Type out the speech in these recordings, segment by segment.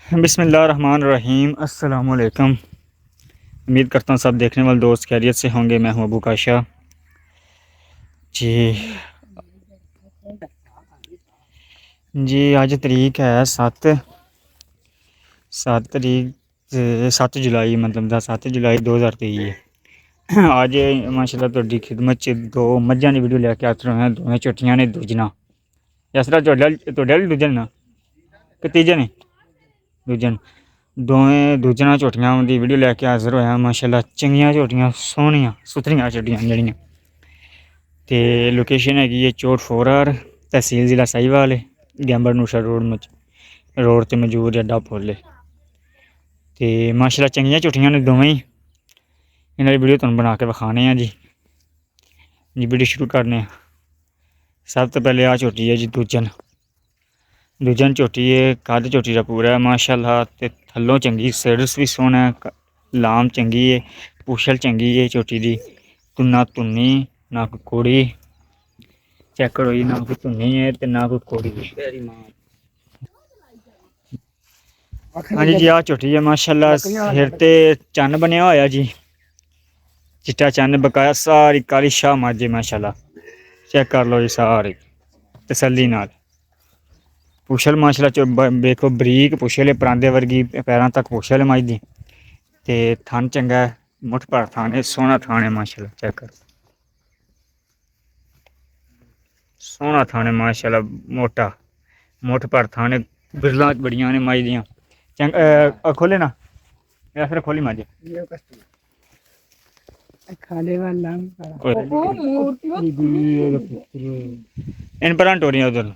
बिस्मिल्लाहिर्रहमानिर्रहीम अस्सलाम वालेकुम। उम्मीद करता हूँ सब देखने वाले दोस्त खैरियत से होंगे। मैं हूँ अबू काशा जी। आज तरीक है 7 जुलाई, मतलब 7 जुलाई 2023 है। आज माशाल्लाह तुहाडी खिदमत च दो मज्झां दी वीडियो लैके हाजिर होया। दोवें झोटियां ने दूजना इसरा तुहाडे दूजन ना कि तीजे ने दूजन दोवें दूजना झोटियां दी वीडियो लैके हाजिर होया। माशाल्लाह चंगियां झोटियां सोहणियां सुथरियां झोटियां जेहड़ियां। ते लोकेशन हैगी है चौट फोरार, तहसील ज़िला साहिवाल है, गैंबर नूशा रोड ते मौजूद है अड्डा फुल। ते माशाल्लाह चंगियां झोटियां ने दोवें ही। इन्हां दी वीडियो तुहानूं बना के विखाने जी वीडियो शुरू करने। सब तो पहले आ झोटी है जी दूजन झोटी है। कद झोटी का पूरा है माशाल्लाह। ते थल्लों चंगी, सिरस भी सोहना है, लाम चंगी है, पुछल चंगी है झोटी दी। तुन्ना तुन्नी ना कोई कोड़ी चेक करो जी, ना कोई तुन्नी है ते ना कोई कोड़ी है। हाँ जी आ झोटी है माशाल्लाह। सिर ते चन्न बनिया होया जी, चिट्टा चन्न बकाया। सारी काली शाह मज्झ है माशाल्लाह। चेक कर लो जी सारी तसल्ली नाल। पुछल माशाल्लाह देखो बरीक पुछल है, परांदे वर्गी पैरां तक पुछल है मज्झ दी। ते थन चंगा है, मुठ भर थन है, सोहना थन है माशाल्लाह। चेक कर, सोहना थन है माशाल्लाह, मोटा मुठ भर थन है। बिरलां बड़ियां ने मज्झ दियां। चंगा खोले ना या फिर खोली मज्झ इन पर टोरियां उधर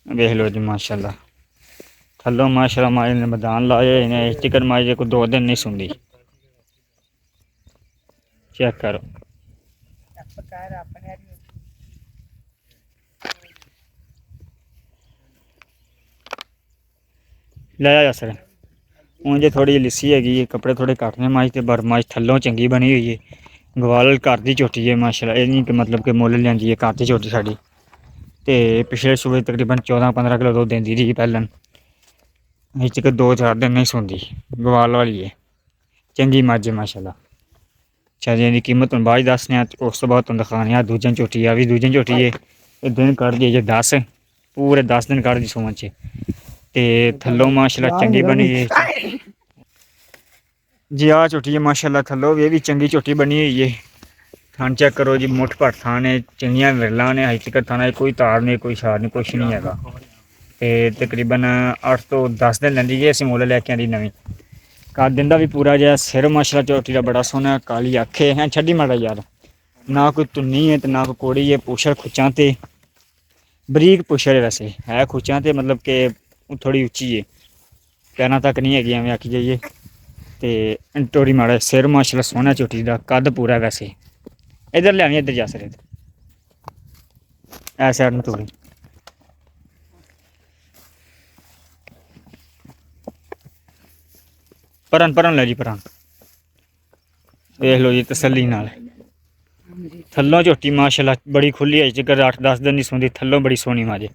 देख लो जी माशाल्लाह। थल्लों माशाल्लाह माई ने मैदान लाए इन्हें चिकन माई को 2 दिन नहीं सुनती। चेक करो, लाया सर हूँ जे थोड़ी लिस्सी हैगी, कपड़े थोड़े घट ने मज ते पर मज थल्लों चंगी बनी हुई है। गवाल घर दी झोटी है माशाल्लाह। एह् नहीं कि मतलब कि मुल्ल लैंदी है, घर दी झोटी साडी। ते पिछले सूबे तकरीबन 14-15 किलो दुद्ध देंदी रही पैह्लें। इस च 2-4 दिन नहीं सुनदी। गवाल वाली है, चंगी मज्झ है माशाल्लाह। अच्छा जी, इहदी कीमत हुण बाद च दस्सने आं। उस तो बाद तुहानूं दिखाने आं दूजन झोटी। आ भी दूजन झोटी है। एह् दिन कड्ढदी जे 10 पूरे 10 दिन कड्ढदी सूअं च। ते थल्लों माशाल्लाह चंगी बनी दी जी। आ झोटी है माशाल्लाह। थल्लों भी चंगी झोटी बनी हुई है। थन चेक करो जी, मुठ भर थन है, चंगियां विरलां ने। हज तक थाना कोई तार नहीं, कोई शार नहीं, कुछ नहीं हैगा। ते तकरीबन 8 तो 10 दिन लैंदी जे। असीं मुल्ल लैके आंदी नवीं। कद दिन दा भी पूरा जिहा। सिर माशाल्लाह झोटी दा बड़ा सोहना, काली अक्ख है। छड्डी माड़ा यार, ना कोई तुन्नी है ते ना कोई कोड़ी है। पुछल खुच्चां ते बरीक पुछल है, वैसे है खुच्चां ते मतलब कि थोड़ी उच्ची है, पैरां तक नहीं हैगी एवें आखी जाइए। ते टोरी माड़ा सिर माशाल्लाह सोहना झोटी दा। कद पूरा है वैसे। इधर लियानी, इधर जा सर, ऐ साइड में तोड़ी परन लै जी परन। देख लो जी तसल्ली नाल। थल्लों झोटी माशाल्लाह बड़ी खुली है, जेकर 8-10 दिन नहीं सुनदी। थल्लों बड़ी सोहनी मज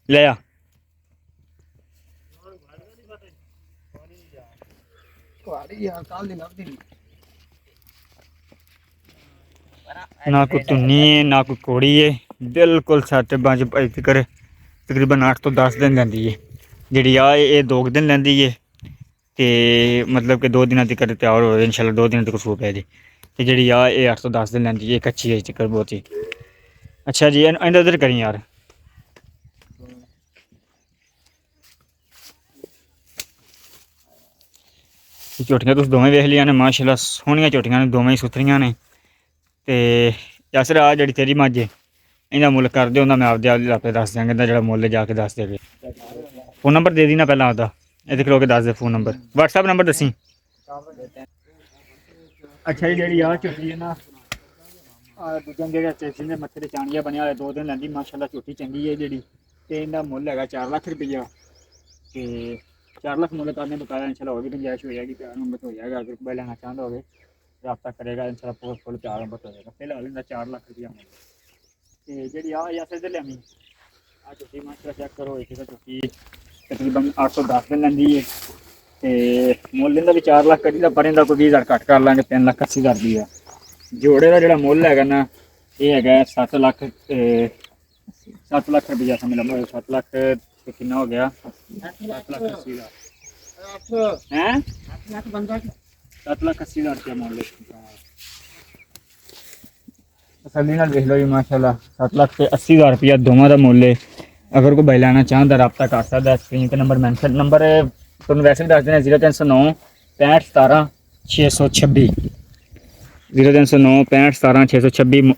ले आ। ना कोई तुन्नी है ना कोई कोड़ी है, बिल्कुल सैट बंज तकर तकरीबन 8 तो 10 दिन लैंदी है। जिहड़ी आ एह् 2 दिन लैंदी है। ते मतलब कि 2 दिनां तकर त्यार हो इंशाल्लाह। 2 दिन तक सूई पेदी। ते जिहड़ी आ एह् 8 तो 10 दिन लैंदी है, कच्ची अजें तकर बहुती। अच्छा जी, इधर करी यार। झोटियां तुस दोवें वेख लियां ने माशाल्लाह। सोहनियां झोटियां ने, दोवें सुथरियां ने। ते यासर आ जेह्ड़ी तेरी मज्झ है, इंदा मुल्ल कर दे, उंदा मैं आपे दस देंगे। इंदा जेह्ड़ा मुल्ल जाके दस देगे। फोन नंबर दे दी ना पैह्लां ओह्दा, इत्थै खड़ो के दस दे फोन नंबर, व्हाट्सएप नंबर दस्सी। अच्छा जी, जेह्ड़ी आ झोटी है ना, दूजन जेह्ड़े स्टेशन दे मत्थे ते चानिया बनेआ होया, 2 दिन लैंदी माशाल्लाह। झोटी चंगी है जेह्ड़ी। ते इंदा मुल्ल हैगा 4 लक्ख रुपया। ते 4 लाख मुल्ल करने बकाया इंशाल्लाह होर भी गुंजाइश हो जाएगी। प्यार मोहब्बत हो जाएगा। अगर कोई लेना चाहता होगे रब्ता करेगा इंशाल्लाह। फुल प्यार मोहब्बत हो जाएगा। फिलहाल इनका 4 लाख रुपया मुल्ल। ਤੇ ਜਿਹੜੀ ਆ ਜਾਂ ਸਿੱਧੇ ਲਿਆਵੀਂ ਆ ਝੋਟੀ ਮਾਸਟਰ ਚੈੱਕ ਕਰੋ ਇੱਕ ਤਾਂ ਝੋਟੀ ਤਕਰੀਬਨ 810 ਦਿਨ ਲੈਂਦੀ ਹੈ ਤੇ ਮੁੱਲ ਇਹਦਾ ਵੀ 4 ਲੱਖ ਕਰੀ ਦਾ ਪਰ ਇਹਦਾ ਕੋਈ 20,000 ਘੱਟ ਕਰ ਲਾਂਗੇ 3,80,000 ਦੀ ਆ। ਜੋੜੇ ਦਾ ਜਿਹੜਾ ਮੁੱਲ ਹੈਗਾ ਨਾ ਇਹ ਹੈਗਾ 7 ਲੱਖ 7 ਲੱਖ ਰੁਪਈਆ ਸਮਝ ਲਓ 7 ਲੱਖ ਤੇ ਕਿੰਨਾ ਹੋ ਗਿਆ 7,80,000 ਹੈ 7,80,000 ਰੁਪਇਆ ਮੁੱਲ ਤਸੱਲੀ ਨਾਲ ਦੇਖ ਲਓ ਜੀ ਮਾਸ਼ਾਅੱਲਾ 7,80,000 ਰੁਪਇਆ ਦੋਵਾਂ ਦਾ ਮੁੱਲ ਹੈ। ਅਗਰ ਕੋਈ ਬਾਈ ਲੈਣਾ ਚਾਹੁੰਦਾ ਰਾਬਤਾ ਕਰ ਸਕਦਾ ਸਕਰੀਨ ਤੇ ਨੰਬਰ ਮੈਂਸ਼ਨ ਨੰਬਰ ਤੁਹਾਨੂੰ ਵੈਸੇ ਵੀ ਦੱਸ ਦੇਣਾ 0309 65 17 626 0309 65 17 626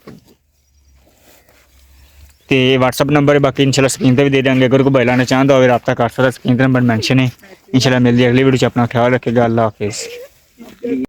ਤੇ WhatsApp ਨੰਬਰ ਹੈ ਬਾਕੀ ਇਨਸ਼ਾਅੱਲਾ ਸਕਰੀਨ ਤੇ ਵੀ ਦੇ ਦਾਂਗੇ। ਅਗਰ ਕੋਈ ਬਾਈ ਲੈਣਾ ਚਾਹੁੰਦਾ ਹੋਵੇ ਰਾਬਤਾ ਕਰ ਸਕਦਾ ਸਕਰੀਨ ਤੇ ਨੰਬਰ ਮੈਂਸ਼ਨ ਹੈ। ਇਨਸ਼ਾਅੱਲਾ ਮਿਲਦੀ ਅਗਲੀ ਵੀਡੀਓ 'ਚ ਆਪਣਾ ਖਿਆਲ ਰੱਖੇਗਾ। ਅੱਲਾਹ ਹਾਫਿਜ਼।